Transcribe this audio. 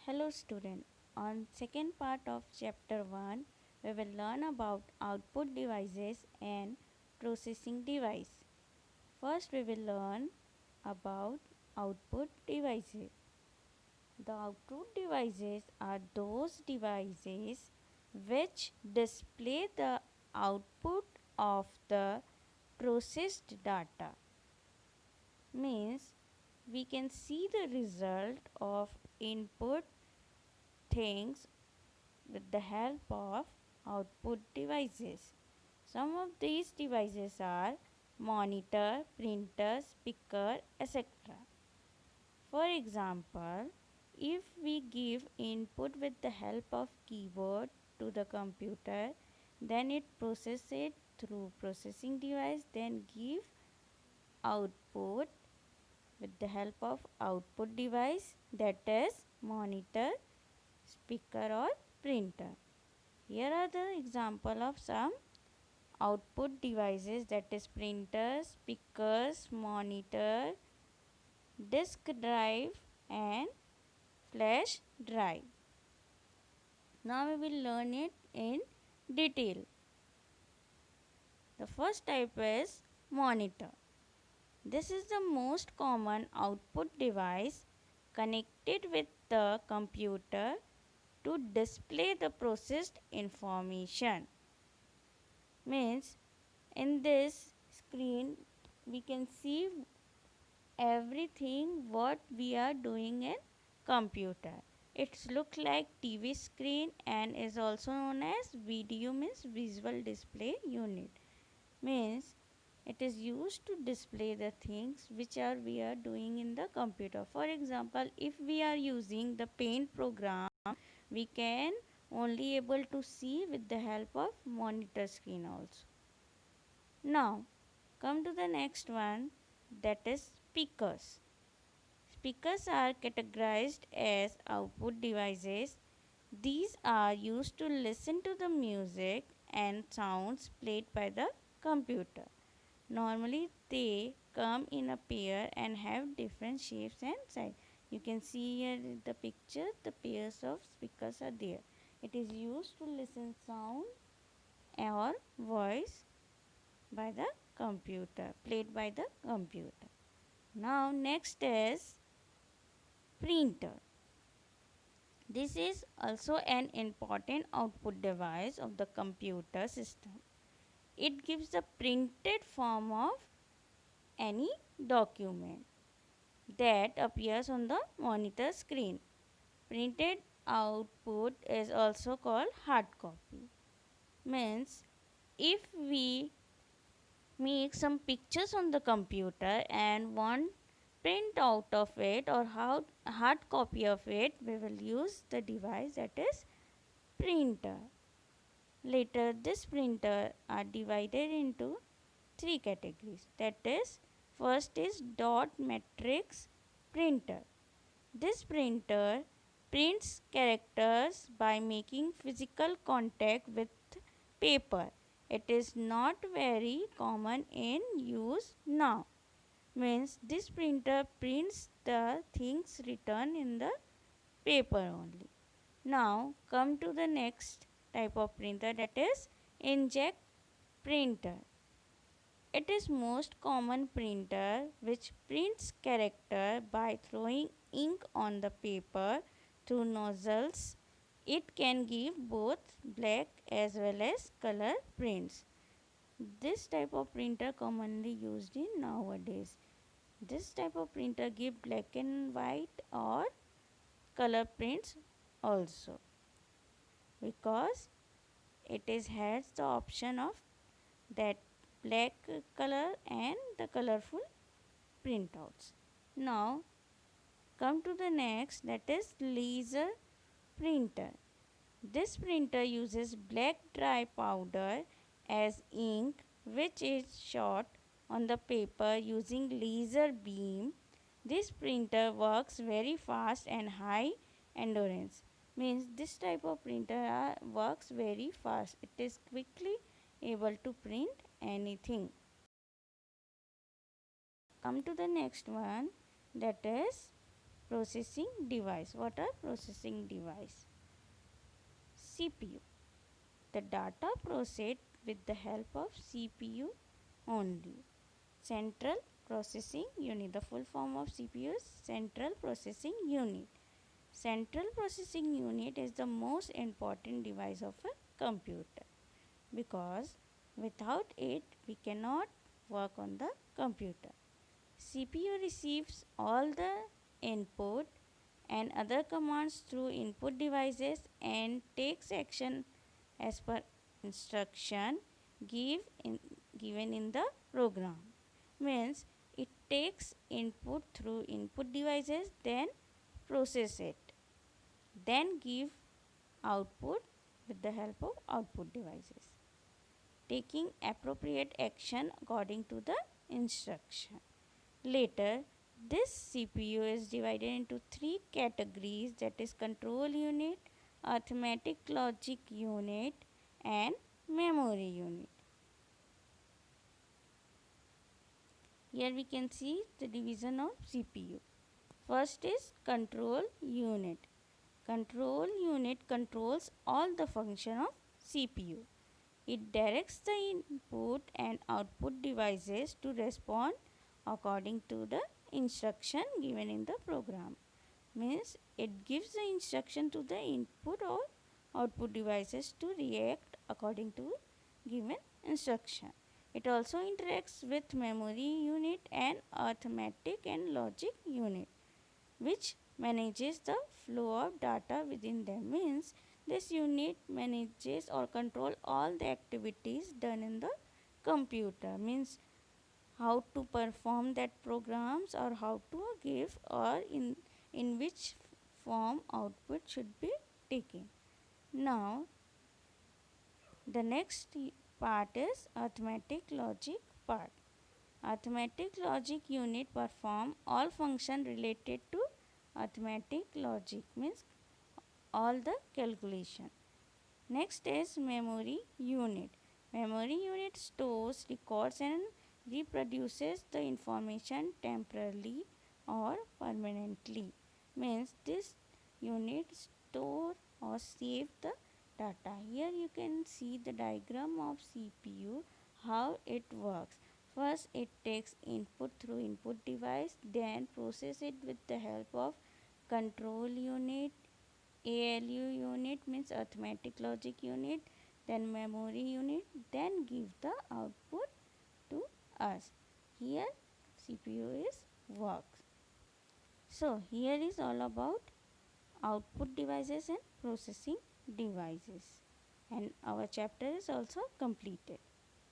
Hello student. On second part of chapter 1, we will learn about output devices and processing device. First we will learn about output devices. The output devices are those devices which display the output of the processed data. Means we can see the result of input things with the help of output devices. Some of these devices are monitor, printer, speaker, etc. For example, if we give input with the help of keyboard to the computer, then it processes it through processing device, then give output with the help of output device, that is monitor, speaker or printer. Here are the example of some output devices, that is printers, speakers, monitor, disk drive and flash drive. Now we will learn it in detail. The first type is monitor. This is the most common output device connected with the computer to display the processed information. Means in this screen we can see everything what we are doing in computer. It's look like TV screen and is also known as video, means visual display unit. Means it is used to display the things which are we are doing in the computer. For example, if we are using the paint program, we can only able to see with the help of monitor screen also. Now come to the next one, that is speakers. Speakers are categorized as output devices. These are used to listen to the music and sounds played by the computer. Normally they come in a pair and have different shapes and size. You can see here in the picture the pairs of speakers are there. It is used to listen sound or voice by the computer, played by the computer. Now next is printer. This is also an important output device of the computer system. It gives the printed form of any document that appears on the monitor screen. Printed output is also called hard copy. Means if we make some pictures on the computer and want print out of it or hard copy of it, we will use the device that is printer. Later this printer are divided into three categories, that is first is dot matrix printer. This printer prints characters by making physical contact with paper. It is not very common in use now. Means this printer prints the things written in the paper only. Now come to the next type of printer, that is inkjet printer. It is most common printer which prints character by throwing ink on the paper through nozzles. It can give both black as well as color prints. This type of printer commonly used in nowadays. This type of printer give black and white or color prints also, because it is has the option of that black color and the colorful printouts. Now come to the next, that is laser printer. This printer uses black dry powder as ink, which is shot on the paper using laser beam. This printer works very fast and high endurance. Means this type of printer works very fast. It is quickly able to print anything. Come to the next one, that is processing device. What are processing device? CPU. The data processed with the help of CPU only. Central processing unit. The full form of CPU is central processing unit. Central processing unit is the most important device of a computer, because without it we cannot work on the computer. CPU receives all the input and other commands through input devices and takes action as per instruction given in the program. Means it takes input through input devices, then process it, then give output with the help of output devices, taking appropriate action according to the instruction. Later, this CPU is divided into three categories, that is control unit, arithmetic logic unit and memory unit. Here we can see the division of CPU. First is control unit. Control unit controls all the function of CPU. It directs the input and output devices to respond according to the instruction given in the program. Means it gives the instruction to the input or output devices to react according to given instruction. It also interacts with memory unit and arithmetic and logic unit, which manages the flow of data within them. Means this unit manages or control all the activities done in the computer. Means how to perform that programs, or how to give, or in which form output should be taken. Now the next part is arithmetic logic part. Arithmetic logic unit perform all function related to arithmetic logic, means all the calculation. Next is memory unit. Memory unit stores, records and reproduces the information temporarily or permanently. Means this unit store or save the data. Here you can see the diagram of CPU, how it works. First it takes input through input device, then process it with the help of control unit, ALU unit means arithmetic logic unit, then memory unit, then give the output to us. Here CPU is works. So here is all about output devices and processing devices, and our chapter is also completed.